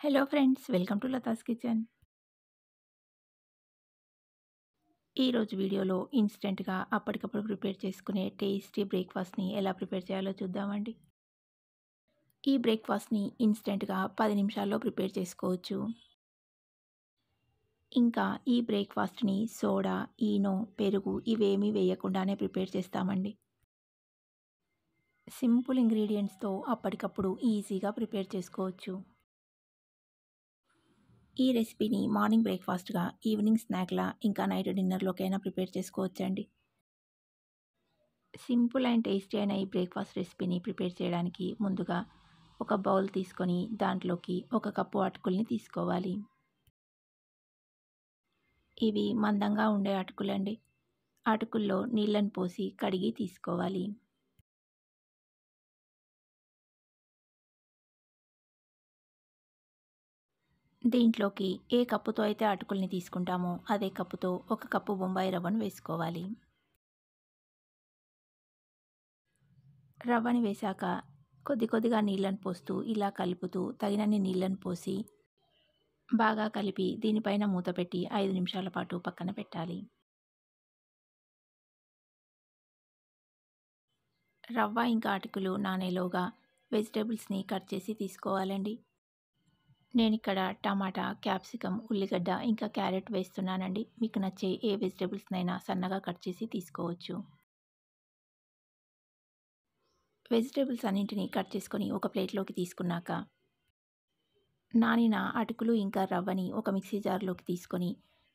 Hello friends, welcome to Latha's kitchen. ఈరోజు వీడియోలో ఇన్స్టెంట్గా అప్పటికప్పుడు ప్రిపేర్ చేసుకునే టేస్టీ బ్రేక్ఫాస్ట్ని ఎలా ప్రిపేర్ చేయాలో చూద్దామండి. ఈ బ్రేక్ఫాస్ట్ని ఇన్స్టెంట్గా 10 నిమిషాల్లో ప్రిపేర్ చేసుకోవచ్చు. ఇంకా ఈ బ్రేక్ఫాస్ట్ని సోడా, ఈనో, పెరుగు ఇవేమీ వేయకుండానే ప్రిపేర్ చేస్తామండి. సింపుల్ ఇంగ్రీడియంట్స్తో అప్పటికప్పుడు ఈజీగా ప్రిపేర్ చేసుకోవచ్చు. ఈ రెసిపీని మార్నింగ్ బ్రేక్ఫాస్ట్గా, ఈవినింగ్ స్నాక్లా, ఇంకా నైట్ డిన్నర్లోకైనా ప్రిపేర్ చేసుకోవచ్చండి. సింపుల్ అండ్ టేస్టీ అయిన ఈ బ్రేక్ఫాస్ట్ రెసిపీని ప్రిపేర్ చేయడానికి ముందుగా ఒక బౌల్ తీసుకొని దాంట్లోకి 1 కప్పు అటుకుల్ని తీసుకోవాలి. ఇవి మందంగా ఉండే అటుకులండి. అటుకుల్లో నీళ్ళని పోసి కడిగి తీసుకోవాలి. దీంట్లోకి ఏ కప్పుతో అయితే అటుకుల్ని తీసుకుంటామో అదే కప్పుతో 1 కప్పు బొంబాయి రవ్వను వేసుకోవాలి. రవ్వని వేశాక కొద్దిగా నీళ్ళని పోస్తూ ఇలా కలుపుతూ తగినన్ని నీళ్ళని పోసి బాగా కలిపి దీనిపైన మూత పెట్టి 5 నిమిషాల పాటు పక్కన పెట్టాలి. రవ్వ ఇంకా అటుకులు నానేలోగా వెజిటేబుల్స్ని కట్ చేసి తీసుకోవాలండి. నేనిక్కడ టమాటా, క్యాప్సికమ్, ఉల్లిగడ్డ ఇంకా క్యారెట్ వేస్తున్నానండి. మీకు నచ్చే ఏ వెజిటేబుల్స్నైనా సన్నగా కట్ చేసి తీసుకోవచ్చు. వెజిటేబుల్స్ అన్నింటినీ కట్ చేసుకొని ఒక ప్లేట్లోకి తీసుకున్నాక నానిన అటుకులు ఇంకా రవ్వని ఒక మిక్సీ జార్లోకి తీసుకొని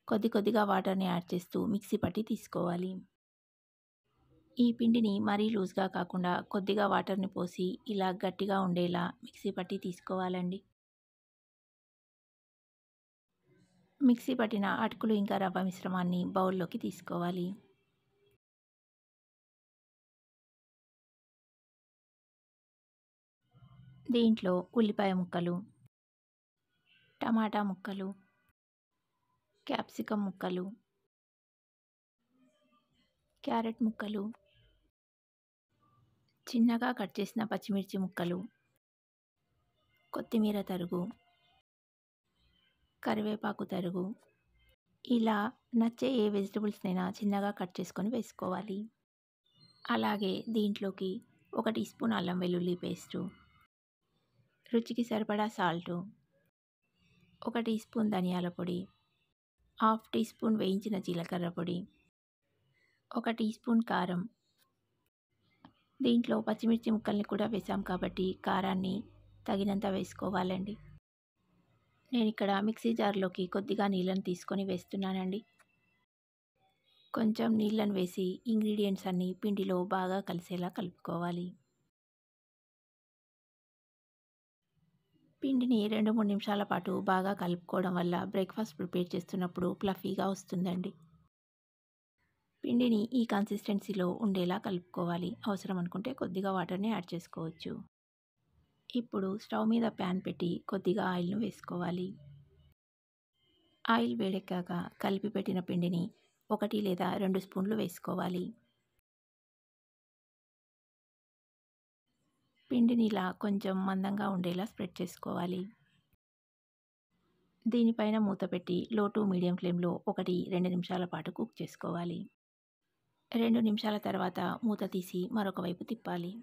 కొద్దిగా వాటర్ని యాడ్ చేస్తూ మిక్సీ పట్టి తీసుకోవాలి. ఈ పిండిని మరీ లూజ్గా కాకుండా కొద్దిగా వాటర్ని పోసి ఇలా గట్టిగా ఉండేలా మిక్సీ పట్టి తీసుకోవాలండి. మిక్సీ పట్టిన అటుకులు ఇంకా రవ్వ మిశ్రమాన్ని బౌల్లోకి తీసుకోవాలి. దీంట్లో ఉల్లిపాయ ముక్కలు, టమాటా ముక్కలు, క్యాప్సికమ్ ముక్కలు, క్యారెట్ ముక్కలు, చిన్నగా కట్ చేసిన పచ్చిమిర్చి ముక్కలు, కొత్తిమీర తరుగు, కరివేపాకు తరుగు, ఇలా నచ్చే ఏ వెజిటబుల్స్నైనా చిన్నగా కట్ చేసుకొని వేసుకోవాలి. అలాగే దీంట్లోకి 1 టీ స్పూన్ అల్లం వెల్లుల్లి పేస్టు, రుచికి సరిపడా సాల్టు, 1 టీ స్పూన్ ధనియాల పొడి, హాఫ్ టీ స్పూన్ వేయించిన జీలకర్ర పొడి, 1 టీ స్పూన్ కారం. దీంట్లో పచ్చిమిర్చి ముక్కల్ని కూడా వేసాం కాబట్టి కారాన్ని తగినంత వేసుకోవాలండి. నేను ఇక్కడ మిక్సీ జార్లోకి కొద్దిగా నీళ్ళని తీసుకొని వేస్తున్నానండి. కొంచెం నీళ్ళని వేసి ఇంగ్రీడియంట్స్ అన్నీ పిండిలో బాగా కలిసేలా కలుపుకోవాలి. పిండిని 2-3 నిమిషాల పాటు బాగా కలుపుకోవడం వల్ల బ్రేక్ఫాస్ట్ ప్రిపేర్ చేస్తున్నప్పుడు ఫ్లఫీగా వస్తుందండి. పిండిని ఈ కన్సిస్టెన్సీలో ఉండేలా కలుపుకోవాలి. అవసరం అనుకుంటే కొద్దిగా వాటర్ని యాడ్ చేసుకోవచ్చు. ఇప్పుడు స్టవ్ మీద ప్యాన్ పెట్టి కొద్దిగా ఆయిల్ను వేసుకోవాలి. ఆయిల్ వేడెక్కాక కలిపి పెట్టిన పిండిని 1 లేదా 2 స్పూన్లు వేసుకోవాలి. పిండిని ఇలా కొంచెం మందంగా ఉండేలా స్ప్రెడ్ చేసుకోవాలి. దీనిపైన మూత పెట్టి లో టు మీడియం ఫ్లేమ్లో 1-2 నిమిషాల పాటు కుక్ చేసుకోవాలి. 2 నిమిషాల తర్వాత మూత తీసి మరొక వైపు తిప్పాలి.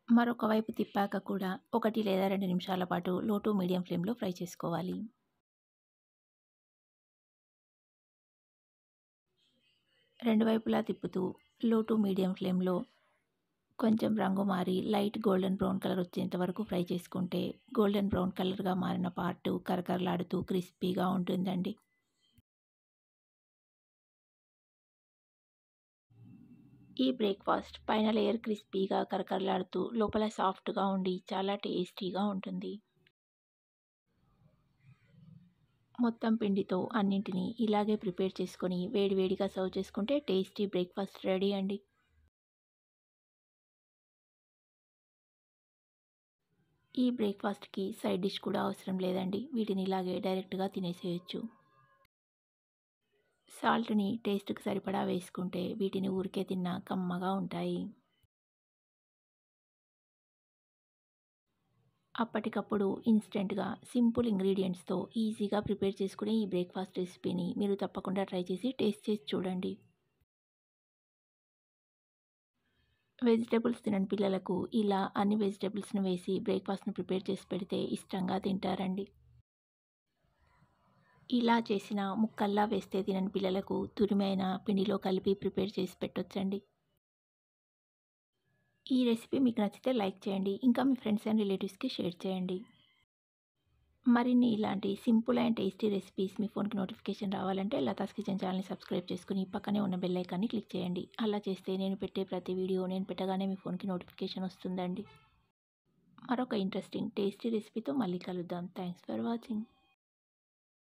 మరొక వైపు తిప్పాక కూడా 1 లేదా 2 నిమిషాల పాటు లో టు మీడియం ఫ్లేమ్లో ఫ్రై చేసుకోవాలి. రెండు వైపులా తిప్పుతూ లో టు మీడియం ఫ్లేమ్లో కొంచెం రంగు మారి లైట్ గోల్డెన్ బ్రౌన్ కలర్ వచ్చేంత వరకు ఫ్రై చేసుకుంటే గోల్డెన్ బ్రౌన్ కలర్గా మారిన పార్ట్ కరకరలాడుతూ క్రిస్పీగా ఉంటుందండి. ఈ బ్రేక్ఫాస్ట్ పైన లేయర్ క్రిస్పీగా కరకరలాడుతూ లోపల సాఫ్ట్గా ఉండి చాలా టేస్టీగా ఉంటుంది. మొత్తం పిండితో అన్నింటినీ ఇలాగే ప్రిపేర్ చేసుకొని వేడివేడిగా సర్వ్ చేసుకుంటే టేస్టీ బ్రేక్ఫాస్ట్ రెడీ అండి. ఈ బ్రేక్ఫాస్ట్కి సైడ్ డిష్ కూడా అవసరం లేదండి. వీటిని ఇలాగే డైరెక్ట్గా తినేసేయచ్చు. సాల్ట్‌ని టేస్ట్‌కి సరిపడా వేసుకుంటే వీటిని ఊరికే తిన్నా కమ్మగా ఉంటాయి. అప్పటికప్పుడు ఇన్‌స్టంట్‌గా సింపుల్ ఇంగ్రీడియెంట్స్‌తో ఈజీగా ప్రిపేర్ చేసుకునే ఈ బ్రేక్‌ఫాస్ట్ రెసిపీని మీరు తప్పకుండా ట్రై చేసి టేస్ట్ చేసి చూడండి. వెజిటబుల్స్ తినని పిల్లలకు ఇలా అన్ని వెజిటబుల్స్‌ని వేసి బ్రేక్‌ఫాస్ట్‌ని ప్రిపేర్ చేసి పెడితే ఇష్టంగా తింటారండి. ఇలా చేసిన ముక్కల్లా వేస్తే తినని పిల్లలకు తురిమైన పిండిలో కలిపి ప్రిపేర్ చేసి పెట్టొచ్చండి. ఈ రెసిపీ మీకు నచ్చితే లైక్ చేయండి. ఇంకా మీ ఫ్రెండ్స్ అండ్ రిలేటివ్స్‌కి షేర్ చేయండి. మరిన్ని ఇలాంటి సింపుల్ అండ్ టేస్టీ రెసిపీస్ మీ ఫోన్‌కి నోటిఫికేషన్ రావాలంటే లతాస్ కిచెన్ ఛానల్‌ని సబ్స్క్రైబ్ చేసుకొని పక్కనే ఉన్న బెల్ ఐకాన్‌ని క్లిక్ చేయండి. అలా చేస్తే నేను పెట్టే ప్రతి వీడియో నేను పెట్టగానే మీ ఫోన్‌కి నోటిఫికేషన్ వస్తుందండి. మరొక ఇంట్రెస్టింగ్ టేస్టీ రెసిపీతో మళ్ళీ కలుద్దాం. Thanks for watching.